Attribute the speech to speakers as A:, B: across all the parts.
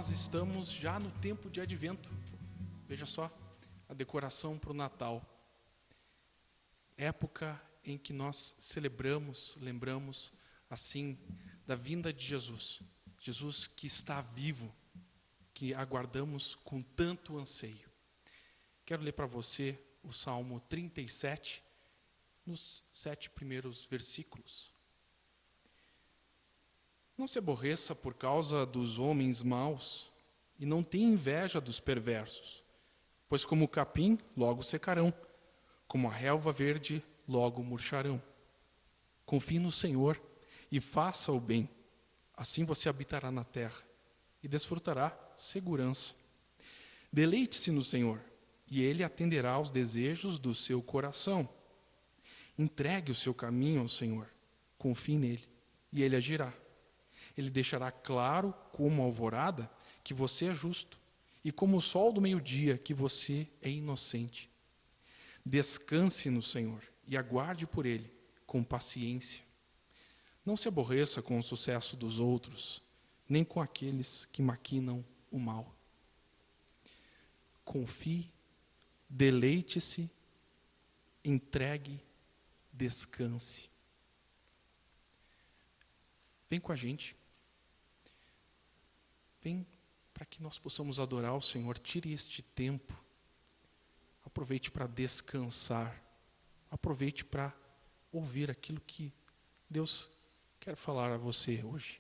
A: nós estamos já no tempo de Advento. Veja só, a decoração para o Natal. Época em que nós celebramos, lembramos, assim, da vinda de Jesus. Jesus que está vivo, que aguardamos com tanto anseio. Quero ler para você o Salmo 37, nos 7 primeiros versículos. Não se aborreça por causa dos homens maus, e não tenha inveja dos perversos, pois como o capim, logo secarão, como a relva verde, logo murcharão. Confie no Senhor e faça o bem, assim você habitará na terra e desfrutará segurança. Deleite-se no Senhor, e Ele atenderá aos desejos do seu coração. Entregue o seu caminho ao Senhor, confie nele, e Ele agirá. Ele deixará claro como a alvorada que você é justo, e como o sol do meio-dia que você é inocente. Descanse no Senhor e aguarde por Ele com paciência. Não se aborreça com o sucesso dos outros, nem com aqueles que maquinam o mal. Confie, deleite-se, entregue, descanse. Vem com a gente. Vem para que nós possamos adorar o Senhor. Tire este tempo. Aproveite para descansar. Aproveite para ouvir aquilo que Deus quer falar a você hoje.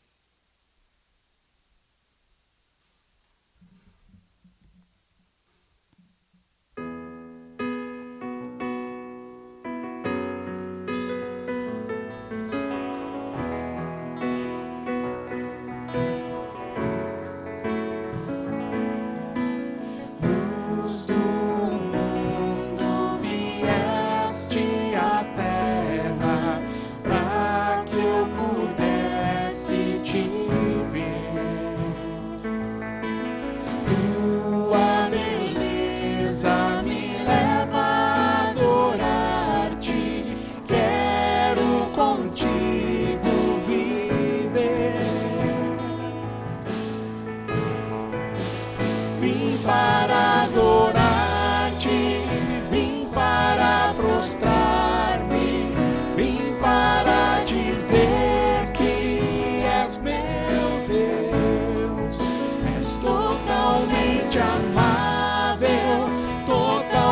B: Totalmente amável, totalmente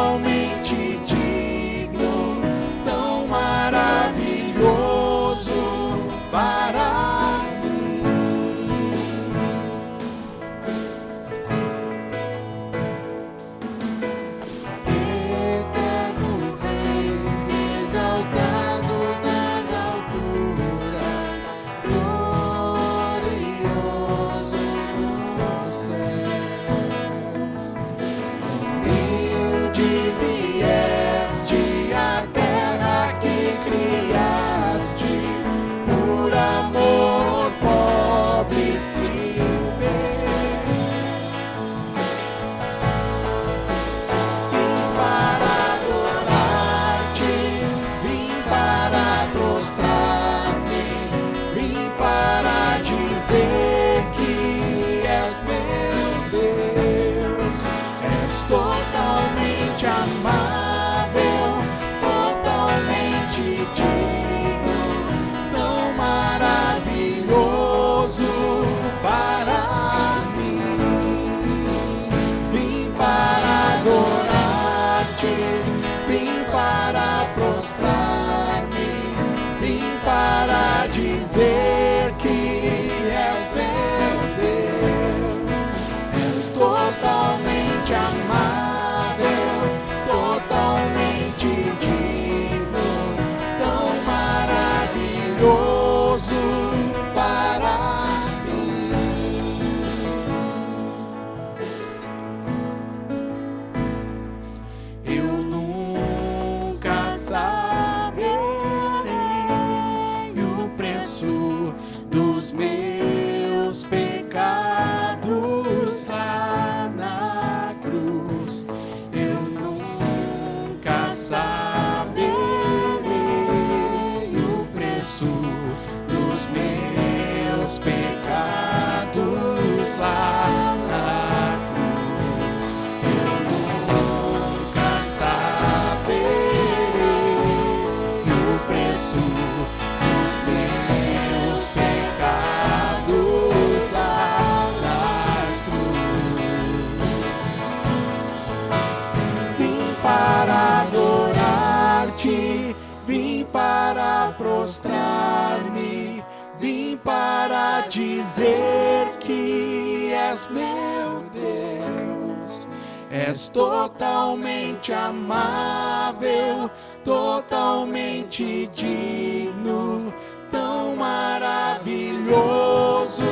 B: prostrar-me, vim para dizer que és meu Deus. És totalmente amável, totalmente digno, tão maravilhoso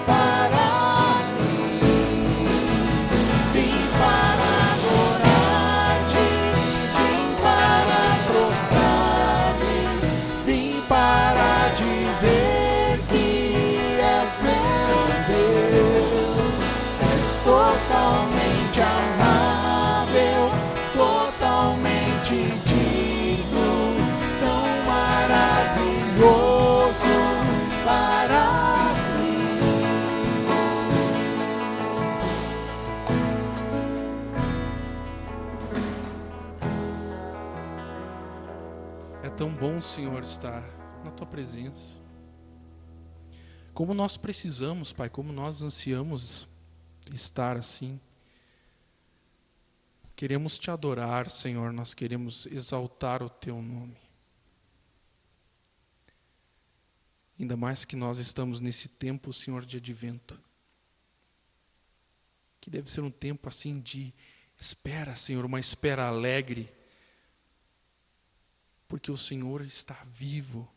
B: para mim. Vim para adorar-te, vim para prostrar-me, vim para dizer que és meu Deus. És totalmente amável, totalmente digno, tão maravilhoso para mim.
A: É tão bom, Senhor, estar na Tua presença. Como nós precisamos, Pai, como nós ansiamos estar assim. Queremos Te adorar, Senhor, nós queremos exaltar o Teu nome. Ainda mais que nós estamos nesse tempo, Senhor, de advento. Que deve ser um tempo assim de espera, Senhor, uma espera alegre. Porque o Senhor está vivo.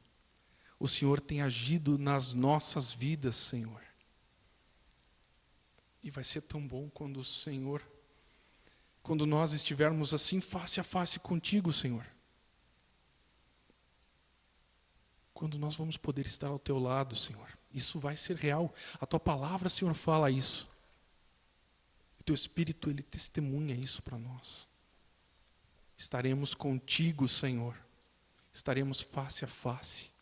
A: O Senhor tem agido nas nossas vidas, Senhor. E vai ser tão bom quando o Senhor, quando nós estivermos assim face a face contigo, Senhor. Quando nós vamos poder estar ao teu lado, Senhor. Isso vai ser real. A tua palavra, Senhor, fala isso. O teu Espírito, ele testemunha isso para nós. Estaremos contigo, Senhor. Estaremos face a face.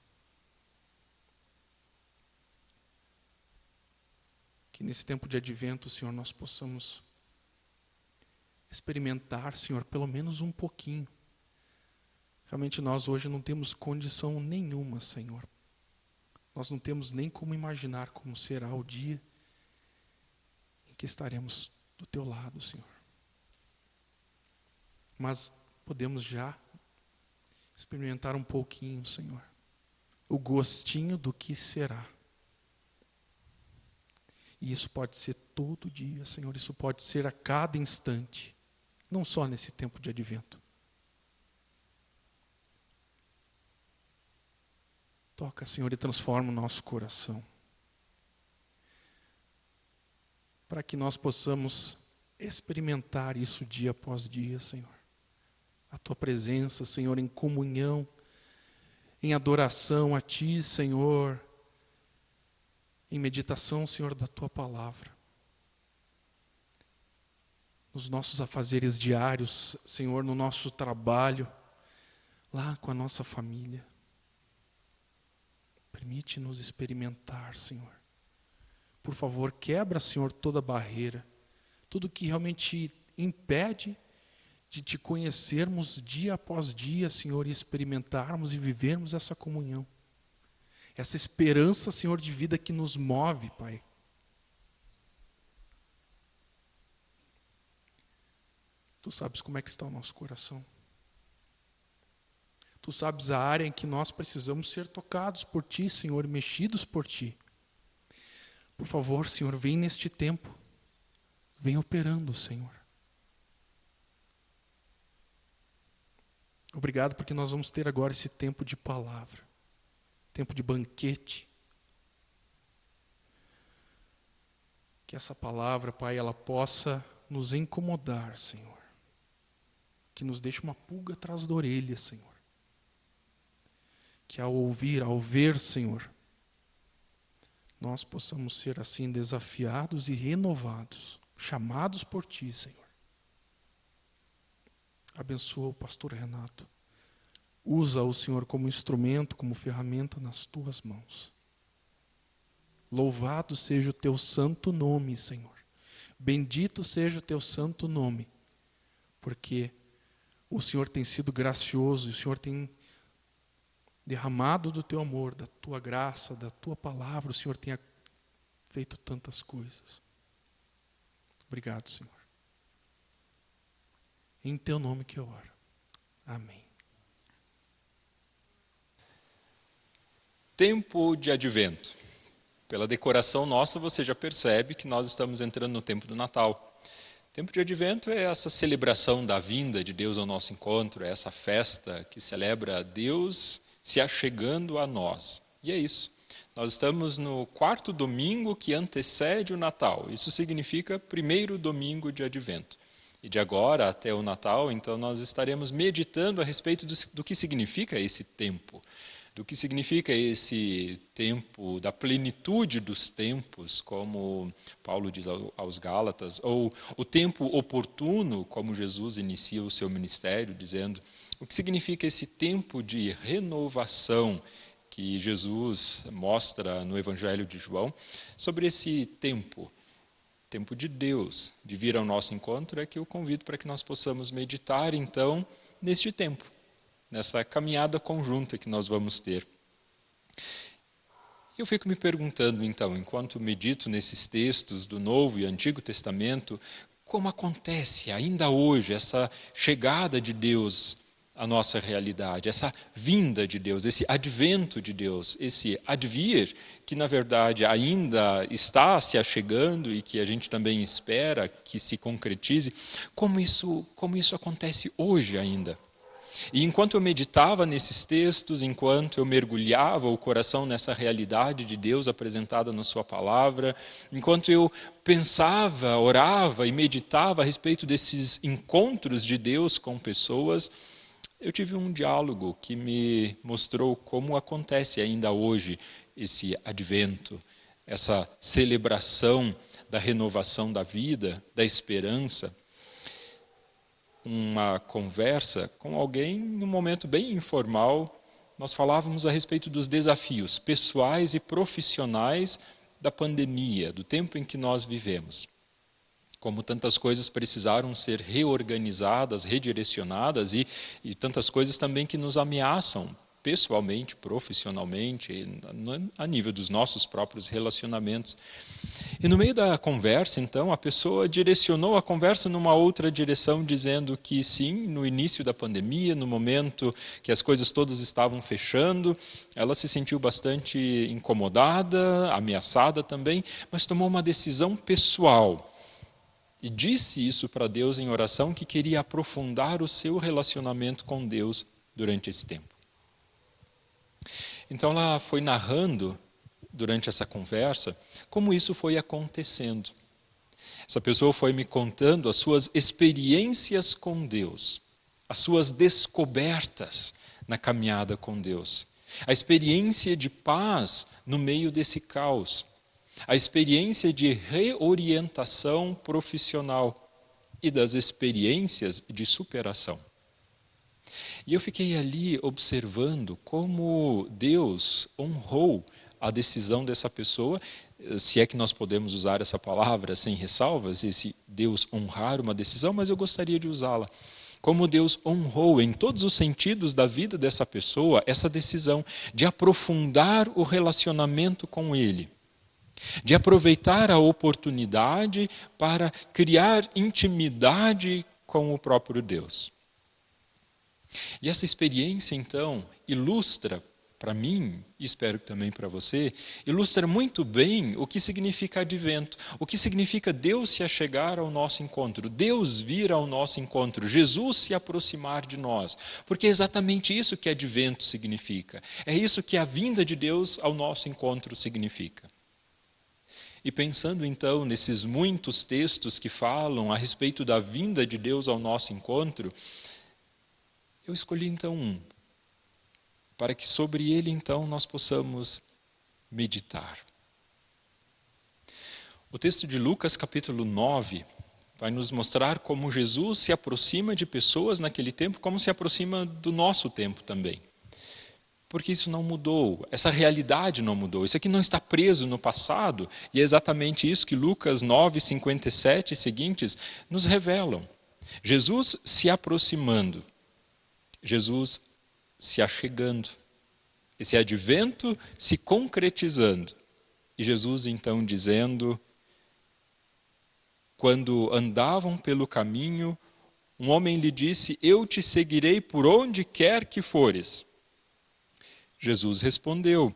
A: Que nesse tempo de advento, Senhor, nós possamos experimentar, Senhor, pelo menos um pouquinho. Realmente nós hoje não temos condição nenhuma, Senhor. Nós não temos nem como imaginar como será o dia em que estaremos do teu lado, Senhor. Mas podemos já experimentar um pouquinho, Senhor, o gostinho do que será. E isso pode ser todo dia, Senhor, isso pode ser a cada instante, não só nesse tempo de advento. Toca, Senhor, e transforma o nosso coração, para que nós possamos experimentar isso dia após dia, Senhor. A Tua presença, Senhor, em comunhão, em adoração a Ti, Senhor, em meditação, Senhor, da Tua palavra. Nos nossos afazeres diários, Senhor, no nosso trabalho, lá com a nossa família. Permite-nos experimentar, Senhor. Por favor, quebra, Senhor, toda barreira, tudo que realmente impede de Te conhecermos dia após dia, Senhor, e experimentarmos e vivermos essa comunhão. Essa esperança, Senhor, de vida que nos move, Pai. Tu sabes como é que está o nosso coração. Tu sabes a área em que nós precisamos ser tocados por Ti, Senhor, mexidos por Ti. Por favor, Senhor, vem neste tempo. Vem operando, Senhor. Obrigado porque nós vamos ter agora esse tempo de palavra. Tempo de banquete. Que essa palavra, Pai, ela possa nos incomodar, Senhor. Que nos deixe uma pulga atrás da orelha, Senhor. Que ao ouvir, ao ver, Senhor, nós possamos ser assim desafiados e renovados, chamados por Ti, Senhor. Abençoa o pastor Renato. Usa-o, Senhor, como instrumento, como ferramenta nas Tuas mãos. Louvado seja o Teu santo nome, Senhor. Bendito seja o Teu santo nome, porque o Senhor tem sido gracioso, e o Senhor tem derramado do Teu amor, da Tua graça, da Tua palavra, o Senhor tem feito tantas coisas. Obrigado, Senhor. Em Teu nome que eu oro. Amém.
C: tempo de advento. Pela decoração nossa, você já percebe que nós estamos entrando no tempo do Natal. O tempo de advento é essa celebração da vinda de Deus ao nosso encontro, é essa festa que celebra Deus se achegando a nós. E é isso. Nós estamos no 4º domingo que antecede o Natal. Isso significa 1º domingo de advento. E de agora até o Natal, então, nós estaremos meditando a respeito do que significa esse tempo. Do que significa esse tempo da plenitude dos tempos, como Paulo diz aos Gálatas, ou o tempo oportuno, como Jesus inicia o seu ministério, dizendo o que significa esse tempo de renovação que Jesus mostra no Evangelho de João, sobre esse tempo de Deus, de vir ao nosso encontro, é que eu convido para que nós possamos meditar, então, neste tempo, nessa caminhada conjunta que nós vamos ter. Eu fico me perguntando, então, enquanto medito nesses textos do Novo e Antigo Testamento, como acontece ainda hoje essa chegada de Deus à nossa realidade, essa vinda de Deus, esse advento de Deus, esse advir, que na verdade ainda está se achegando e que a gente também espera que se concretize, como isso acontece hoje ainda. E enquanto eu meditava nesses textos, enquanto eu mergulhava o coração nessa realidade de Deus apresentada na sua palavra, enquanto eu pensava, orava e meditava a respeito desses encontros de Deus com pessoas, eu tive um diálogo que me mostrou como acontece ainda hoje esse advento, essa celebração da renovação da vida, da esperança. Uma conversa com alguém num momento bem informal, nós falávamos a respeito dos desafios pessoais e profissionais da pandemia, do tempo em que nós vivemos. Como tantas coisas precisaram ser reorganizadas, redirecionadas e tantas coisas também que nos ameaçam pessoalmente, profissionalmente, a nível dos nossos próprios relacionamentos. E no meio da conversa, então, a pessoa direcionou a conversa numa outra direção, dizendo que sim, no início da pandemia, no momento que as coisas todas estavam fechando, ela se sentiu bastante incomodada, ameaçada também, mas tomou uma decisão pessoal. E disse isso para Deus em oração, que queria aprofundar o seu relacionamento com Deus durante esse tempo. Então ela foi narrando, durante essa conversa, como isso foi acontecendo. Essa pessoa foi me contando as suas experiências com Deus, as suas descobertas na caminhada com Deus, a experiência de paz no meio desse caos, a experiência de reorientação profissional e das experiências de superação. E eu fiquei ali observando como Deus honrou a decisão dessa pessoa, se é que nós podemos usar essa palavra sem ressalvas, esse Deus honrar uma decisão, mas eu gostaria de usá-la. Como Deus honrou em todos os sentidos da vida dessa pessoa essa decisão de aprofundar o relacionamento com Ele, de aproveitar a oportunidade para criar intimidade com o próprio Deus. E essa experiência, então, ilustra para mim, e espero que também para você, ilustra muito bem o que significa advento, o que significa Deus se achegar ao nosso encontro, Deus vir ao nosso encontro, Jesus se aproximar de nós, porque é exatamente isso que advento significa, é isso que a vinda de Deus ao nosso encontro significa. E pensando então nesses muitos textos que falam a respeito da vinda de Deus ao nosso encontro, eu escolhi então um, para que sobre ele então nós possamos meditar. O texto de Lucas capítulo 9 vai nos mostrar como Jesus se aproxima de pessoas naquele tempo, como se aproxima do nosso tempo também. Porque isso não mudou, essa realidade não mudou, isso aqui não está preso no passado, e é exatamente isso que Lucas 9, 57 e seguintes nos revelam. Jesus se aproximando, Jesus se achegando, esse advento se concretizando. E Jesus então dizendo, quando andavam pelo caminho, um homem lhe disse, eu te seguirei por onde quer que fores. Jesus respondeu,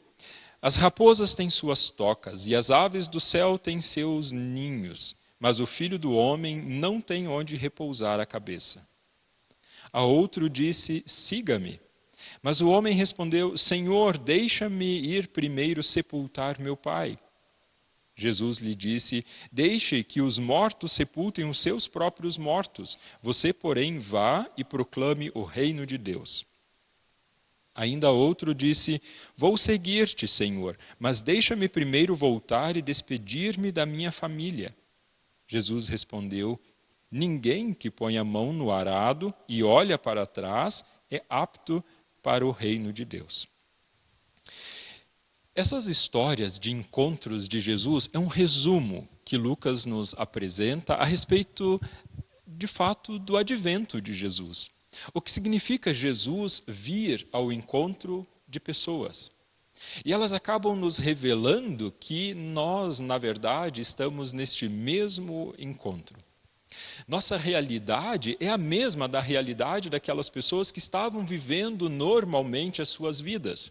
C: As raposas têm suas tocas, e as aves do céu têm seus ninhos, mas o Filho do Homem não tem onde repousar a cabeça. A outro disse: siga-me. Mas o homem respondeu: Senhor, deixa-me ir primeiro sepultar meu pai. Jesus lhe disse: deixe que os mortos sepultem os seus próprios mortos. Você, porém, vá e proclame o reino de Deus. Ainda outro disse: vou seguir-te, Senhor, mas deixa-me primeiro voltar e despedir-me da minha família. Jesus respondeu: ninguém que põe a mão no arado e olha para trás é apto para o reino de Deus. Essas histórias de encontros de Jesus é um resumo que Lucas nos apresenta a respeito, de fato, do advento de Jesus. O que significa Jesus vir ao encontro de pessoas. E elas acabam nos revelando que nós, na verdade, estamos neste mesmo encontro. Nossa realidade é a mesma da realidade daquelas pessoas que estavam vivendo normalmente as suas vidas.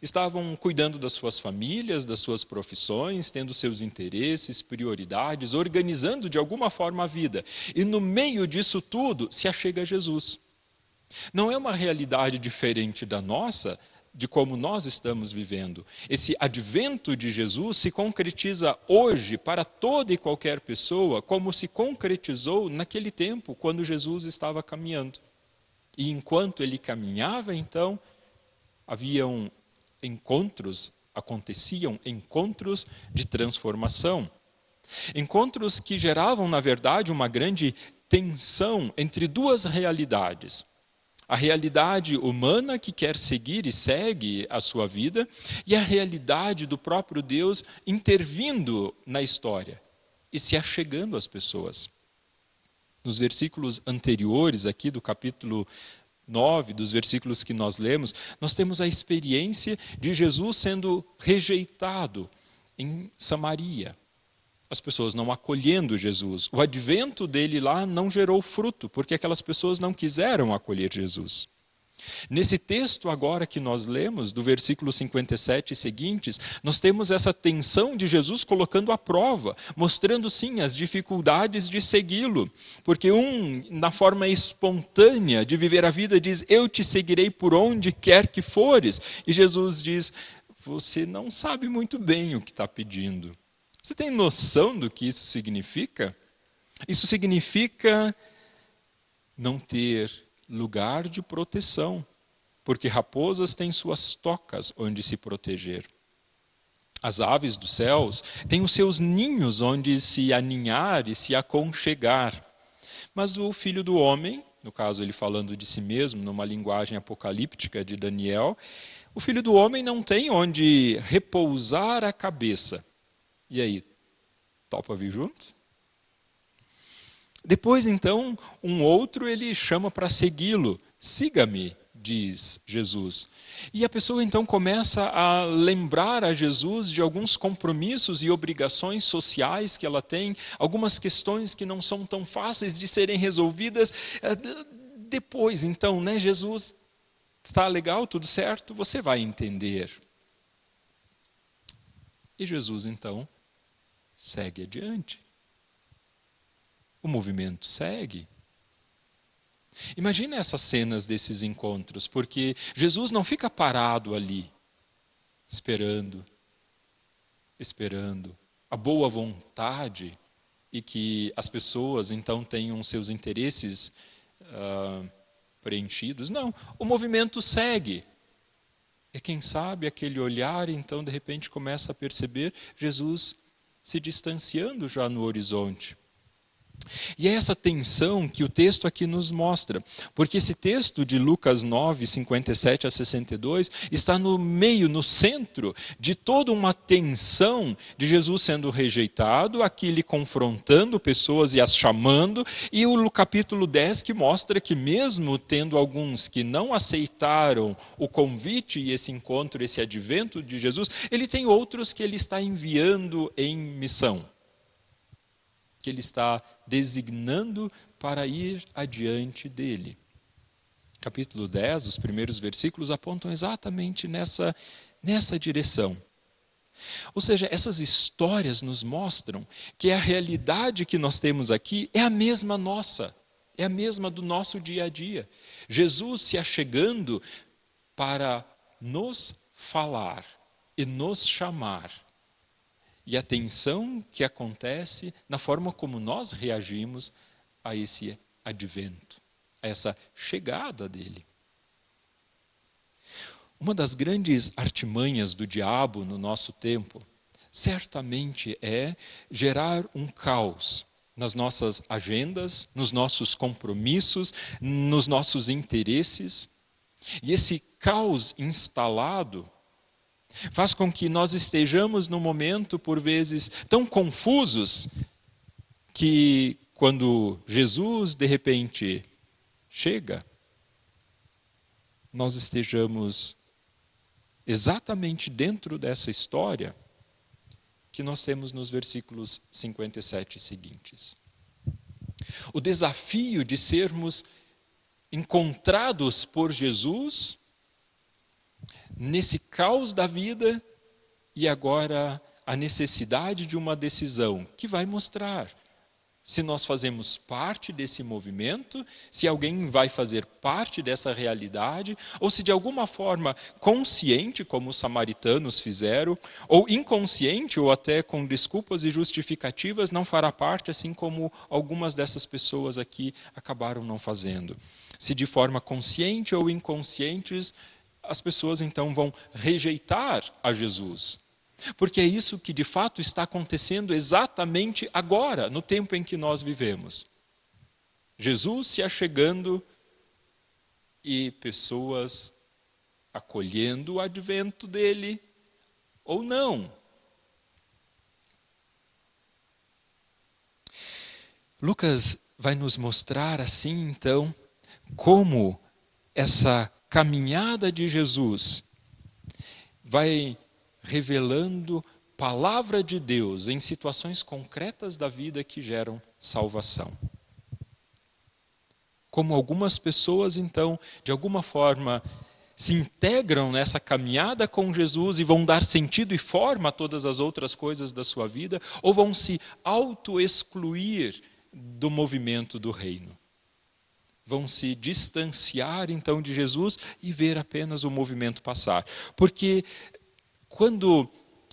C: Estavam cuidando das suas famílias, das suas profissões, tendo seus interesses, prioridades, organizando de alguma forma a vida. E no meio disso tudo se achega Jesus. Não é uma realidade diferente da nossa, de como nós estamos vivendo. Esse advento de Jesus se concretiza hoje para toda e qualquer pessoa, como se concretizou naquele tempo, quando Jesus estava caminhando. E enquanto ele caminhava, então, aconteciam encontros de transformação. Encontros que geravam, na verdade, uma grande tensão entre duas realidades. A realidade humana que quer seguir e segue a sua vida, e a realidade do próprio Deus intervindo na história e se achegando às pessoas. Nos versículos anteriores aqui do capítulo 9, dos versículos que nós lemos, nós temos a experiência de Jesus sendo rejeitado em Samaria. As pessoas não acolhendo Jesus. O advento dele lá não gerou fruto, porque aquelas pessoas não quiseram acolher Jesus. Nesse texto agora que nós lemos, do versículo 57 e seguintes, nós temos essa tensão de Jesus colocando à prova, mostrando sim as dificuldades de segui-lo. Porque na forma espontânea de viver a vida, diz: eu te seguirei por onde quer que fores. E Jesus diz: você não sabe muito bem o que está pedindo. Você tem noção do que isso significa? Isso significa não ter lugar de proteção, porque raposas têm suas tocas onde se proteger. As aves dos céus têm os seus ninhos onde se aninhar e se aconchegar. Mas o Filho do Homem, no caso ele falando de si mesmo, numa linguagem apocalíptica de Daniel, o Filho do Homem não tem onde repousar a cabeça. E aí, topa vir junto? Depois, então, um outro ele chama para segui-lo. Siga-me, diz Jesus. E a pessoa então começa a lembrar a Jesus de alguns compromissos e obrigações sociais que ela tem, algumas questões que não são tão fáceis de serem resolvidas. Depois, então, né, Jesus, está legal, tudo certo, você vai entender. E Jesus, então, segue adiante. O movimento segue. Imagina essas cenas desses encontros, porque Jesus não fica parado ali, esperando a boa vontade e que as pessoas então tenham seus interesses preenchidos. Não, o movimento segue. E quem sabe aquele olhar então de repente começa a perceber Jesus se distanciando já no horizonte. E é essa tensão que o texto aqui nos mostra, porque esse texto de Lucas 9, 57 a 62, está no meio, no centro de toda uma tensão de Jesus sendo rejeitado, aqui ele confrontando pessoas e as chamando, e o capítulo 10 que mostra que mesmo tendo alguns que não aceitaram o convite e esse encontro, esse advento de Jesus, ele tem outros que ele está enviando em missão, que ele está designando para ir adiante dele. Capítulo 10, os primeiros versículos apontam exatamente nessa direção. Ou seja, essas histórias nos mostram que a realidade que nós temos aqui é a mesma nossa, é a mesma do nosso dia a dia. Jesus se achegando para nos falar e nos chamar. E a tensão que acontece na forma como nós reagimos a esse advento, a essa chegada dele. Uma das grandes artimanhas do diabo no nosso tempo, certamente é gerar um caos nas nossas agendas, nos nossos compromissos, nos nossos interesses. E esse caos instalado faz com que nós estejamos num momento, por vezes, tão confusos, que quando Jesus, de repente, chega, nós estejamos exatamente dentro dessa história que nós temos nos versículos 57 seguintes. O desafio de sermos encontrados por Jesus nesse caos da vida e agora a necessidade de uma decisão que vai mostrar se nós fazemos parte desse movimento, se alguém vai fazer parte dessa realidade, ou se de alguma forma consciente, como os samaritanos fizeram, ou inconsciente, ou até com desculpas e justificativas, não fará parte, assim como algumas dessas pessoas aqui acabaram não fazendo. Se de forma consciente ou inconscientes, as pessoas então vão rejeitar a Jesus. Porque é isso que de fato está acontecendo exatamente agora, no tempo em que nós vivemos. Jesus se achegando e pessoas acolhendo o advento dele ou não. Lucas vai nos mostrar assim então como essa caminhada de Jesus vai revelando palavra de Deus em situações concretas da vida que geram salvação. Como algumas pessoas, então, de alguma forma, se integram nessa caminhada com Jesus e vão dar sentido e forma a todas as outras coisas da sua vida, ou vão se auto-excluir do movimento do reino. Vão se distanciar, então, de Jesus e ver apenas o movimento passar. Porque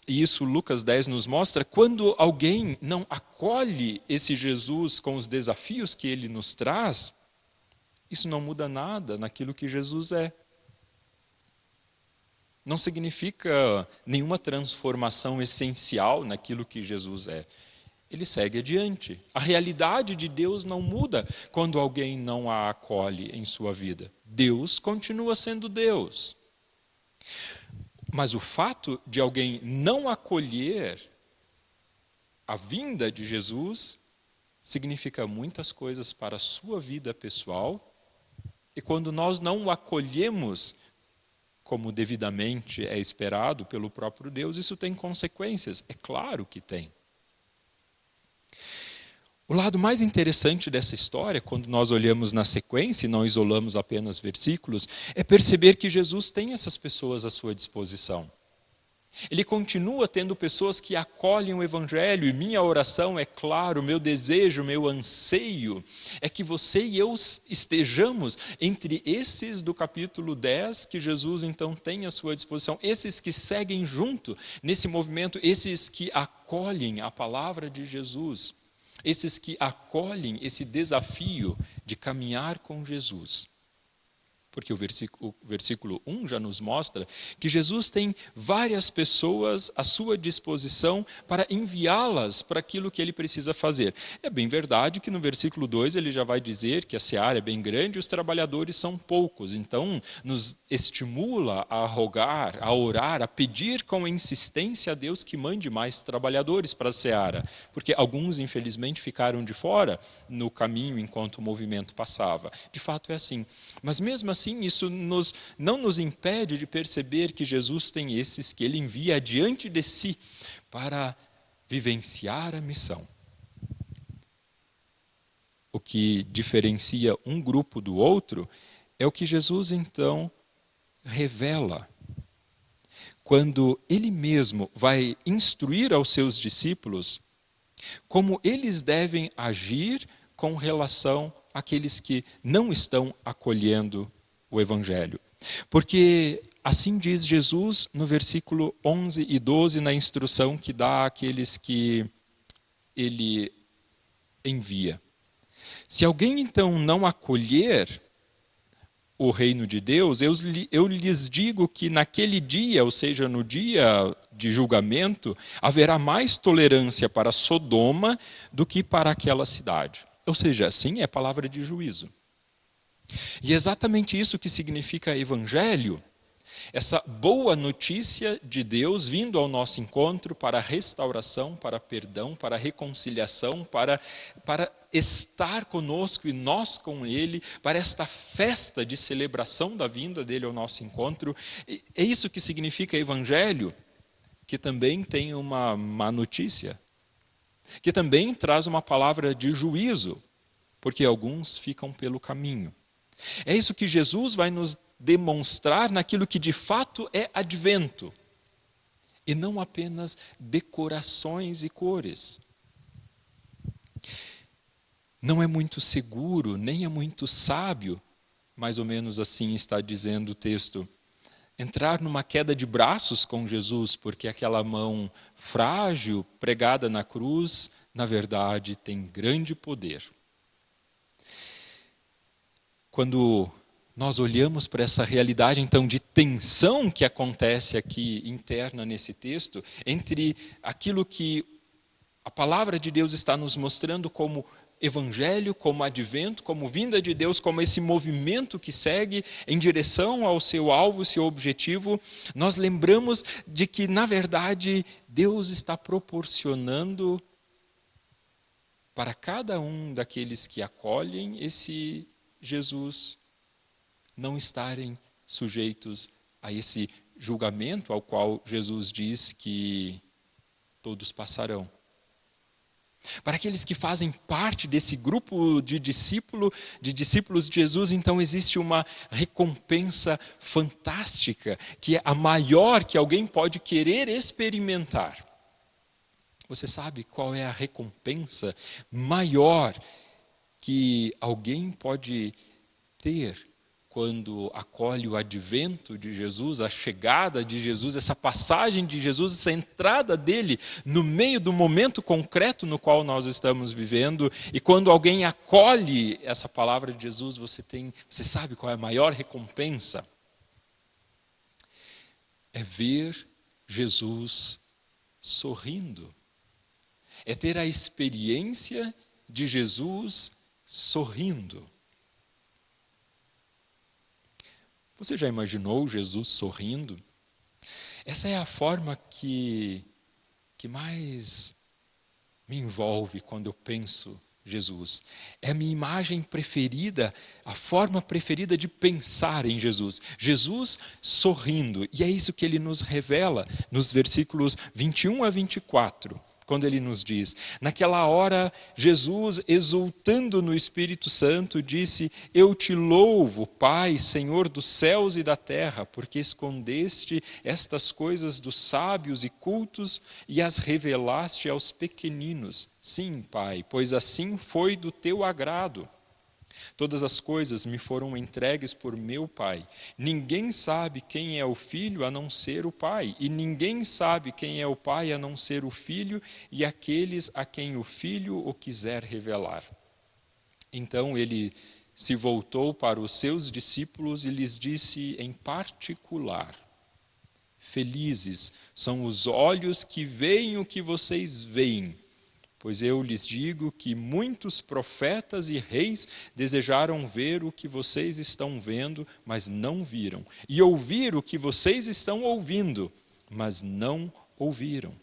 C: e isso Lucas 10 nos mostra, quando alguém não acolhe esse Jesus com os desafios que ele nos traz, isso não muda nada naquilo que Jesus é. Não significa nenhuma transformação essencial naquilo que Jesus é. Ele segue adiante. A realidade de Deus não muda quando alguém não a acolhe em sua vida. Deus continua sendo Deus. Mas o fato de alguém não acolher a vinda de Jesus significa muitas coisas para a sua vida pessoal. E quando nós não o acolhemos como devidamente é esperado pelo próprio Deus, isso tem consequências. É claro que tem. O lado mais interessante dessa história, quando nós olhamos na sequência e não isolamos apenas versículos, é perceber que Jesus tem essas pessoas à sua disposição. Ele continua tendo pessoas que acolhem o Evangelho, e minha oração, é claro, meu desejo, meu anseio, é que você e eu estejamos entre esses do capítulo 10, que Jesus então tem à sua disposição, esses que seguem junto nesse movimento, esses que acolhem a palavra de Jesus, esses que acolhem esse desafio de caminhar com Jesus. Porque o versículo 1 já nos mostra que Jesus tem várias pessoas à sua disposição para enviá-las para aquilo que ele precisa fazer. É bem verdade que no versículo 2 ele já vai dizer que a seara é bem grande e os trabalhadores são poucos. Então nos estimula a rogar, a orar, a pedir com insistência a Deus que mande mais trabalhadores para a seara. Porque alguns infelizmente ficaram de fora no caminho enquanto o movimento passava. De fato é assim. Mas mesmo assim, isso não nos impede de perceber que Jesus tem esses que ele envia adiante de si para vivenciar a missão. O que diferencia um grupo do outro é o que Jesus então revela. quando ele mesmo vai instruir aos seus discípulos como eles devem agir com relação àqueles que não estão acolhendo o Evangelho. Porque assim diz Jesus no versículo 11 e 12, na instrução que dá àqueles que ele envia. Se alguém então não acolher o reino de Deus, eu lhes digo que naquele dia, ou seja, no dia de julgamento, haverá mais tolerância para Sodoma do que para aquela cidade. Ou seja, assim é palavra de juízo. E é exatamente isso que significa evangelho, essa boa notícia de Deus vindo ao nosso encontro para restauração, para perdão, para reconciliação, para estar conosco e nós com Ele, para esta festa de celebração da vinda dEle ao nosso encontro. É isso que significa evangelho, que também tem uma má notícia, que também traz uma palavra de juízo, porque alguns ficam pelo caminho. É isso que Jesus vai nos demonstrar naquilo que de fato é advento, e não apenas decorações e cores. Não é muito seguro, nem é muito sábio, mais ou menos assim está dizendo o texto, entrar numa queda de braços com Jesus, porque aquela mão frágil, pregada na cruz, na verdade tem grande poder. Quando nós olhamos para essa realidade, então, de tensão que acontece aqui interna nesse texto, entre aquilo que a palavra de Deus está nos mostrando como evangelho, como advento, como vinda de Deus, como esse movimento que segue em direção ao seu alvo, seu objetivo, nós lembramos de que, na verdade, Deus está proporcionando para cada um daqueles que acolhem esse Jesus não estarem sujeitos a esse julgamento ao qual Jesus diz que todos passarão. Para aqueles que fazem parte desse grupo de discípulos de Jesus, então existe uma recompensa fantástica, que é a maior que alguém pode querer experimentar. Você sabe qual é a recompensa maior que alguém pode ter quando acolhe o advento de Jesus, a chegada de Jesus, essa passagem de Jesus, essa entrada dele no meio do momento concreto no qual nós estamos vivendo, e quando alguém acolhe essa palavra de Jesus, você sabe qual é a maior recompensa? É ver Jesus sorrindo. É ter a experiência de Jesus sorrindo. Você já imaginou Jesus sorrindo? Essa é a forma que mais me envolve quando eu penso Jesus. É a minha imagem preferida, a forma preferida de pensar em Jesus. Jesus sorrindo. E é isso que ele nos revela nos versículos 21 a 24. Quando ele nos diz, naquela hora, Jesus, exultando no Espírito Santo, disse, eu te louvo, Pai, Senhor dos céus e da terra, porque escondeste estas coisas dos sábios e cultos e as revelaste aos pequeninos. Sim, Pai, pois assim foi do teu agrado. Todas as coisas me foram entregues por meu Pai. Ninguém sabe quem é o Filho a não ser o Pai, e ninguém sabe quem é o Pai a não ser o Filho e aqueles a quem o Filho o quiser revelar. Então ele se voltou para os seus discípulos e lhes disse em particular, felizes são os olhos que veem o que vocês veem, pois eu lhes digo que muitos profetas e reis desejaram ver o que vocês estão vendo, mas não viram, e ouvir o que vocês estão ouvindo, mas não ouviram.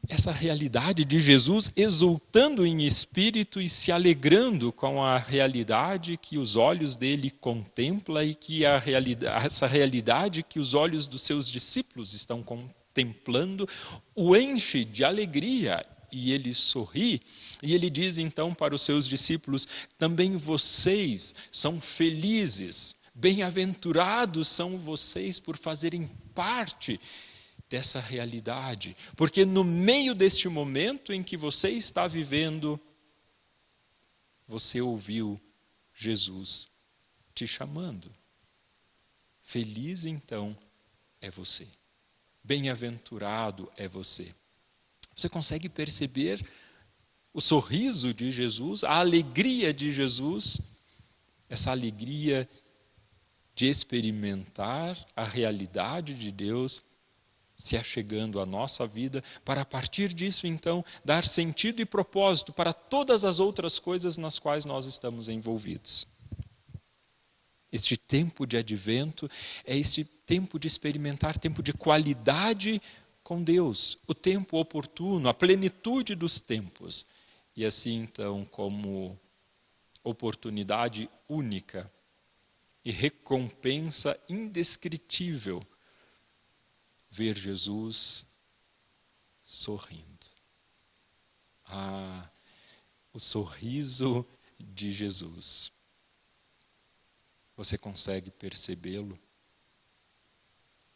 C: Essa realidade de Jesus exultando em espírito e se alegrando com a realidade que os olhos dele contemplam e que essa realidade que os olhos dos seus discípulos estão contemplando, o enche de alegria. E ele sorri, e ele diz então para os seus discípulos, também vocês são felizes, bem-aventurados são vocês por fazerem parte dessa realidade, porque no meio deste momento em que você está vivendo, você ouviu Jesus te chamando. Feliz então é você. Bem-aventurado é você. Você consegue perceber o sorriso de Jesus, a alegria de Jesus, essa alegria de experimentar a realidade de Deus se achegando à nossa vida, para a partir disso então dar sentido e propósito para todas as outras coisas nas quais nós estamos envolvidos. Este tempo de advento é este tempo de experimentar, tempo de qualidade com Deus, o tempo oportuno, a plenitude dos tempos. E assim então, como oportunidade única e recompensa indescritível, ver Jesus sorrindo. O sorriso de Jesus. Você consegue percebê-lo?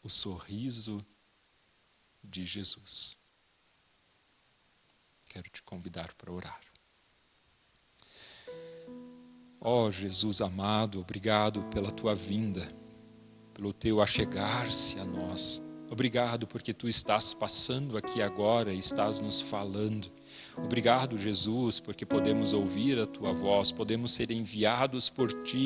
C: O sorriso de Jesus. Quero te convidar para orar. Ó Jesus amado, obrigado pela tua vinda, pelo teu achegar-se a nós. Obrigado porque tu estás passando aqui agora e estás nos falando. Obrigado, Jesus, porque podemos ouvir a tua voz, podemos ser enviados por ti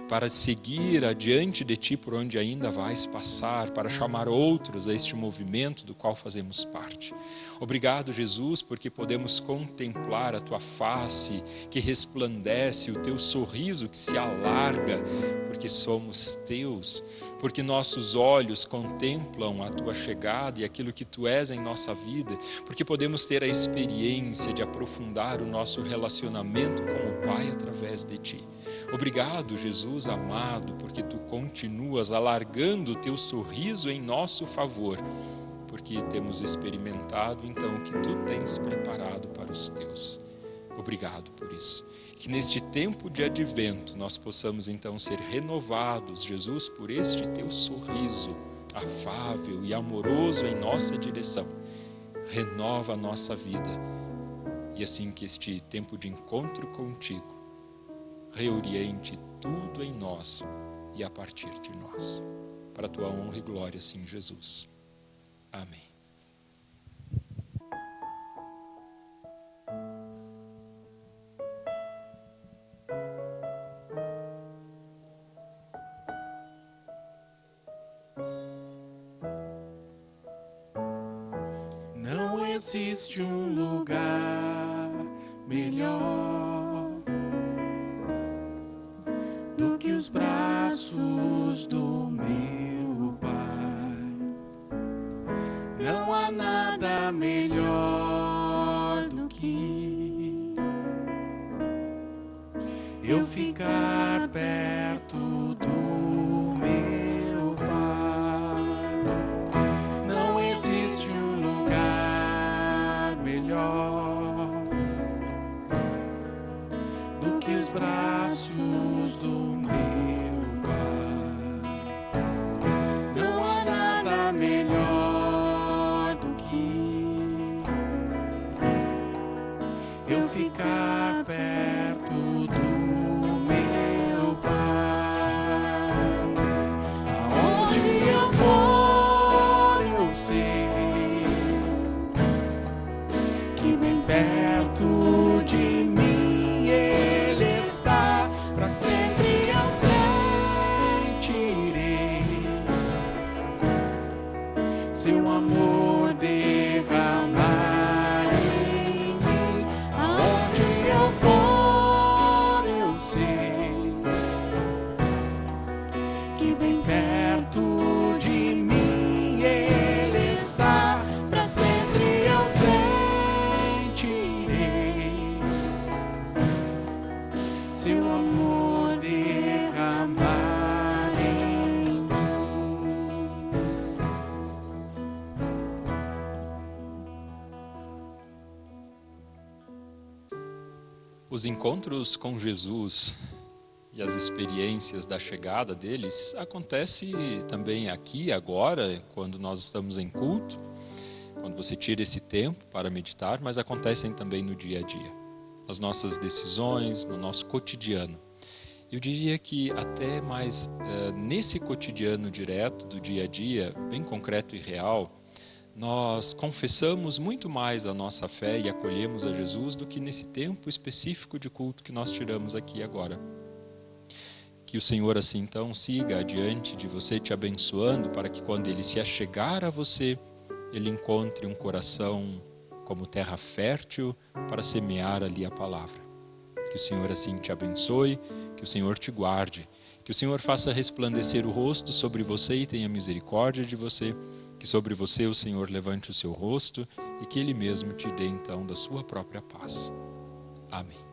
C: para seguir adiante de ti por onde ainda vais passar, para chamar outros a este movimento do qual fazemos parte. Obrigado, Jesus, porque podemos contemplar a tua face que resplandece, o teu sorriso que se alarga, porque somos teus, porque nossos olhos contemplam a tua chegada e aquilo que tu és em nossa vida, porque podemos ter a experiência de aprofundar o nosso relacionamento com o Pai através de ti. Obrigado, Jesus amado, porque tu continuas alargando o teu sorriso em nosso favor, porque temos experimentado então o que tu tens preparado para os teus. Obrigado por isso. Que neste tempo de advento nós possamos então ser renovados, Jesus, por este teu sorriso afável e amoroso em nossa direção. Renova a nossa vida e assim que este tempo de encontro contigo reoriente tudo em nós e a partir de nós. Para a tua honra e glória, sim, Jesus. Amém.
A: Não existe um lugar melhor do que os braços do meu Pai. Não há nada melhor do que eu ficar perto do meu Pai. Não existe um lugar melhor do que os braços do meu Pai. Não há nada melhor do que eu ficar perto do meu Pai. Aonde eu for, eu sei que bem perto de mim Ele está, para sempre eu sentirei seu amor derramar em mim. Aonde eu for, eu sei que bem perto de mim Ele está, para sempre eu sentirei seu amor derramar em mim.
C: Os encontros com Jesus e as experiências da chegada deles acontece também aqui, agora, quando nós estamos em culto, quando você tira esse tempo para meditar, mas acontecem também no dia a dia, nas nossas decisões, no nosso cotidiano. Eu diria que até mais nesse cotidiano direto do dia a dia, bem concreto e real, nós confessamos muito mais a nossa fé e acolhemos a Jesus do que nesse tempo específico de culto que nós tiramos aqui agora. Que o Senhor assim então siga adiante de você te abençoando para que quando Ele se achegar a você, Ele encontre um coração como terra fértil para semear ali a palavra. Que o Senhor assim te abençoe, que o Senhor te guarde, que o Senhor faça resplandecer o rosto sobre você e tenha misericórdia de você, que sobre você o Senhor levante o seu rosto e que Ele mesmo te dê então da sua própria paz. Amém.